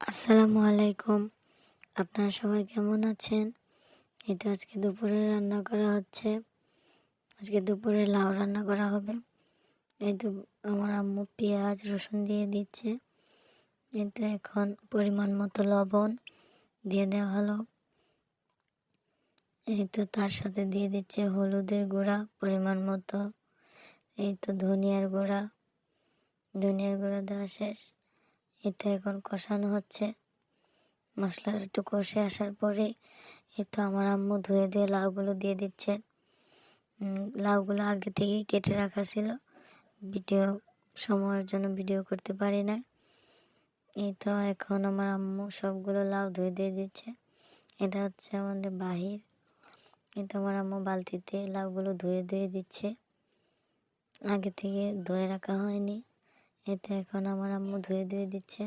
আসসালামু আলাইকুম। আপনারা সবাই কেমন আছেন? এই তো আজকে দুপুরে রান্না করা হচ্ছে। আজকে দুপুরে লাউ রান্না করা হবে। এই তো আমার আম্মু পেঁয়াজ, রসুন দিয়ে দিচ্ছে। এই তো এখন পরিমাণ মতো লবণ দিয়ে দেওয়া হলো। এই তো তার সাথে দিয়ে দিচ্ছে হলুদের গুঁড়া পরিমাণ মতো। এই তো ধনিয়ার গুঁড়া দেওয়া শেষ। এই তো এখন কষানো হচ্ছে। মশলাটা একটু কষে আসার পরে এই তো আমার আম্মু ধুয়ে দিয়ে লাউগুলো দিয়ে দিচ্ছে। লাউগুলো আগে থেকেই কেটে রাখা ছিল, সময়ের জন্য ভিডিও করতে পারি না। এই তো এখন আমার আম্মু সবগুলো লাউ ধুয়ে দিয়ে দিচ্ছে। এটা হচ্ছে আমাদের বাহির। এই তো আমার আম্মু বালতিতে লাউগুলো ধুয়ে দিচ্ছে, আগে থেকে ধুয়ে রাখা হয়নি। এতে এখন আমার আম্মু ধুয়ে দিচ্ছে।